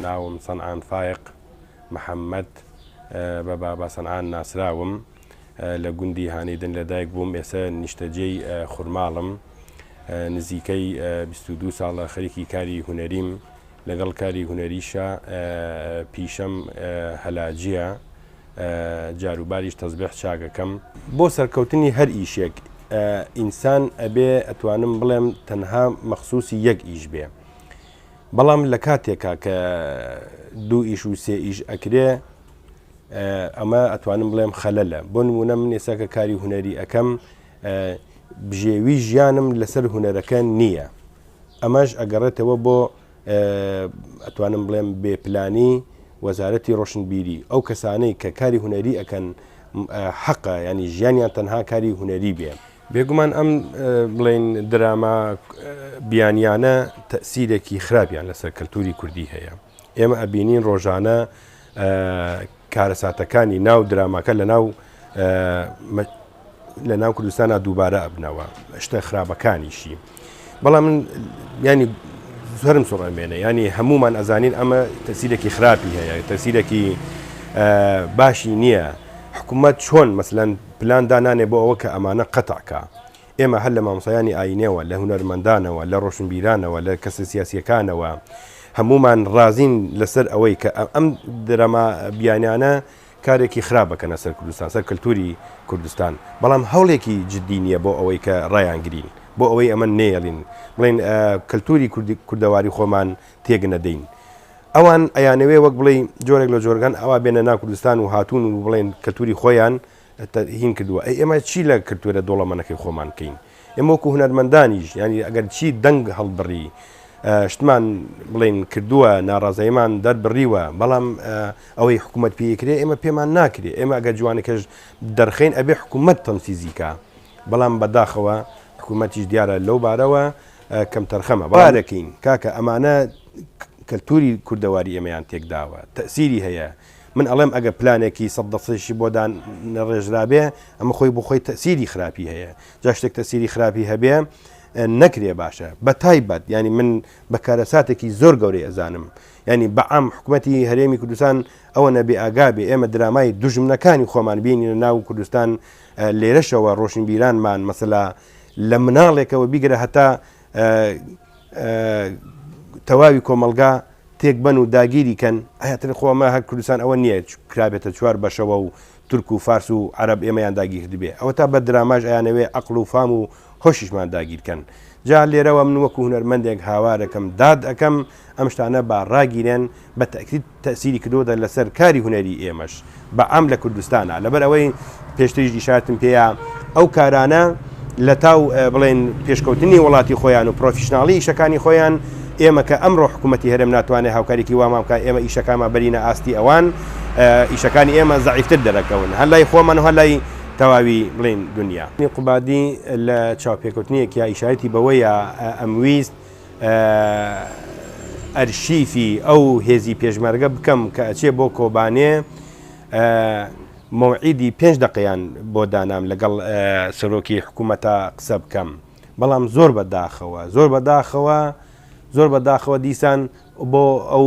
ناوم صنعان فايق محەممەد بە بابا سەنعان ناسراوم لە گوندی هانیدن لەدایک بووم ئێستا نیشتەجێی خوورماڵم نزیکەی 22 ساڵە خەریکی کاری هونەریم لەگەڵ کاری هونەریشە پیشەم هەلاجیە جاروباریش تەزبیح چاکەکەم بۆ سەرکەوتنی هەر ئیشێک ئینسان ئەبێ ئەتوانم بڵێم تەنها مەخصوصی یەک ئیش بێ بەڵام لە کاتێکا کە دوو ئیش و سێ ئیش ئەکرێ ئەمە ئەتوانم بڵێم خەلەلە بۆ نمونە من ئێستا کە کاری هونەری ئەەکەم بژێوی ژیانم لەسەر هونەرەکە نییە ئەمەش ئەگەڕێتەوە بۆ ئەتوانم بڵێم بێپلانی وەزارەتی ڕۆشنبیری ئەو کەسانەی کە کاری هونەری ئەەکەن حەقە ینی ژیانیان تەنها کاری هونەری بێ بێگومان ئەم بڵێن دراما بیانیانە تەسیرێکی خراپیان لەسەر کەلتوری کوردی هەیە ئێمە ئەبینین ڕۆژانە کارەساتەکانی ناو دراماکە لە ناو کوردستانە دووبارە ئەبنەوە شتە خراپەکانیشی بەڵام من ینی زۆرم سوڕەمێنە ینی هەمومان ئەزانین ئەمە تەسیرێکی خراپی هەیە تەسیرێکی باشی نییە حکوومەت چۆن مەسلەن پلان دانانێ بۆ ئەوە کە ئەمانە قەتعکە ئێمە هەر لە مامۆسایانی ئاینێەوە لە هونەرمەندانەوە لە ڕۆشنبیرانەوە لە کەسە سیاسیەکانەوە هەمومان ڕازین لەسەر ئەوەی کە ئەم درەما بیانیانە کارێکی خراپەکەنە سەر کوردستان سەر کەلتوری کوردستان بەڵام هەوڵێکی جددی نییە بۆ ئەوەی کە ڕایانگرین بۆ ئەوەی ئەمە نێڵین بڵێن کەلتوری کوردەواری خۆمان تێک نەدەین ئەوان ئەیانەوێ وەک بڵێ جۆرێک لە جۆرگان ئەوە بێنە ناو کوردستان و هاتوون و بڵێن کەلتوری خۆیان هین کردووە ئێمە چی لە کەلتورە دۆڵەمەنەکەی خۆمان کەین ئێمە وەکو هونەرمەندانیش ینی ئەگەر چی دەنگ هەڵبڕی شتمان بڵێن کردووە ناڕازاییمان دەربڕیوە بەڵام ئەوەی حکوومەت پێکرێ ئێمە پێمان ناکرێ ئێمە ئەگەر جوانەکەش دەرخین ئەبێ حکوومەت تەنفیزیکە بەڵام بەداخەوە حکوومەتیش دیارە لەو بارەوە کەم تەرخەمە بارەکەین کاکە ئەمانە کەلتوری کوردەواری ئێمەیان تێکداوە تەسیری هەیە من ئەڵێم ئەگە پلانێکی 100% بۆدان نەڕێژرابێ ئەمە خۆی بۆ خۆی تەسیری خراپی هەیە جا شتێک تەسیری خراپی هەبێ نەکرێ باشە بە تایبەت ینی من بە کارەساتێکی زۆر گەورەی ئەزانم ینی بەعام حکوومەتی هەرێمی کوردستان ئەوە نەبێ ئاگابێ ئێمە درامای دوژمنەکانی خۆمان بینی لە ناو کوردستان لێرەشەوە ڕۆشنبیرانمان مەسەلا لە مناڵێکەوە بیگرە هەتا تەواوی کۆمەلگا تێک بن و داگیری کەن ئاهاتر خۆمە هەر کوردستان ئەوە نییە کرابێتە چوار بەشەوە و تورک و فارس و عەرەب ئێمەیان داگیر دەبێ ئەوە تا بە دراماژ ئەیانەوێ عەقڵ و فام و هۆشیشمان داگیرکەن جا لێرەوە من وەکو هونەرمەندێک هاوارەکەم داد ئەەکەم ئەم شتانە با ڕاگیرێن بە تەکید تەسیری کردووە لەسەر کاری هونەری ئێمەش بە ئەم لە کوردستانە لەبەر ئەوەی پێشتریش ئیشارەتم پێەیە ئەو کارانە لە تاو بڵێن پێشکەوتنی وڵاتی خۆیان و پرۆفیشناڵی ئیشەکانی خۆیان ئێمە کە ئەمڕۆ حکوومەتی هەرێم ناتوانێت هاوکاریکی وامان بکە ئێمە ئیشەکانمان بەرینە ئاستی ئەوان ئیشەکانی ئێمە زەعیفتر دەرەکەون هەر لای خۆمان و هەر لای تەواوی بڵێن دنیا قوبادی لە چاوپێکوتنیەکی یا ئیشارەتی بەوەیە ئەمویست ئەرشیفی ئەو هێزی پێشمەرگە بکەم کە ئەچێ بۆ کۆبانێ مەوعیدی 5 دقیقیان بۆ دانام لەگەڵ سەرۆکی حکوومەتە قسە بکەم بەڵام زۆر بەداخەوە دیسان بۆ ئەو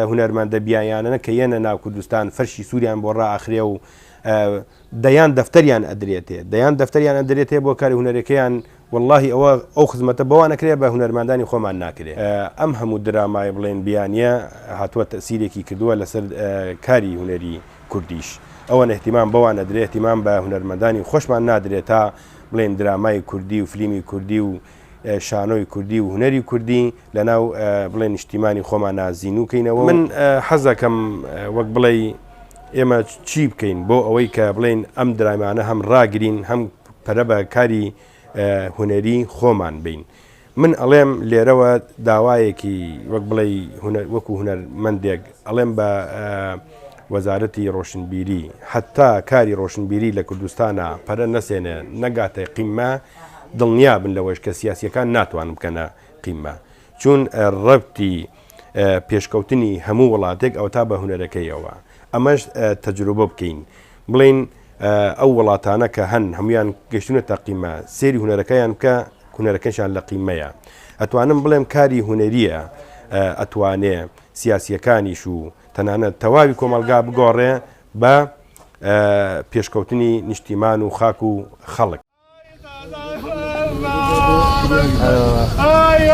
هونەرمەندە بیانیانە کە یەنە ناو کوردستان فەرشی سووریان بۆ ڕائەخرێ و دەیان دەفتەریان ئەدرێتێ بۆ کاری هونەرەکەیان واللهی ئەو خزمەتە بەوان نەکرێ بە هونەرمەندانی خۆمان ناکرێ ئەم هەموو درامای بڵێن بیانیە هاتووە تەسیرێکی کردووە لەسەر کاری هونەری کوردیش ئەوە احتیمام بەوان ئەدرێت احتیمام بە هونەرمەندانی خۆشمان نادرێت تا بڵێن درامای کوردی و فلیمی کوردی و شانۆی کوردی و هونەری کوردی لە ناو بڵێن نیشتیمانی خۆمان نازین و کەینەوە من حەزەکەم وەک بڵێ ئێمە چی بکەین بۆ ئەوەی کە بڵێن ئەم درامانە هەم ڕاگرین هەم پەرە بە کاری هونەری خۆمان بین من ئەڵێم لێرەوە داوایەکی وەک بڵێ وەکو هونەرمەندێک ئەڵێم بە وەزارەتی ڕۆشنبیری حتا کاری ڕۆشنبیری لە کوردستانە پەرە نەسێنێ نەگاتە قیممە دڵنیا بن لەوەش کە سیاسیەکان ناتوانن بکەنە قیممە چون ڕەبتی پێشکەوتنی هەموو وڵاتێک ئەو تا بە هونەرەکەیەوە ئەمەش تەجروبە بکەین بڵێن ئەو وڵاتانە کە هەن هەمویان گەشتونەتە قیممە سێری هونەرەکەیان کە هونەرەکەشان لە قیممەیە ئەتوانم بڵێم کاری هونەریە ئەتوانێ سیاسیەکانیش و تەنانەت تەواوی کۆمەلگا بگۆڕێ بە پێشکەوتنی نیشتیمان و خاک و خەڵک. Ay,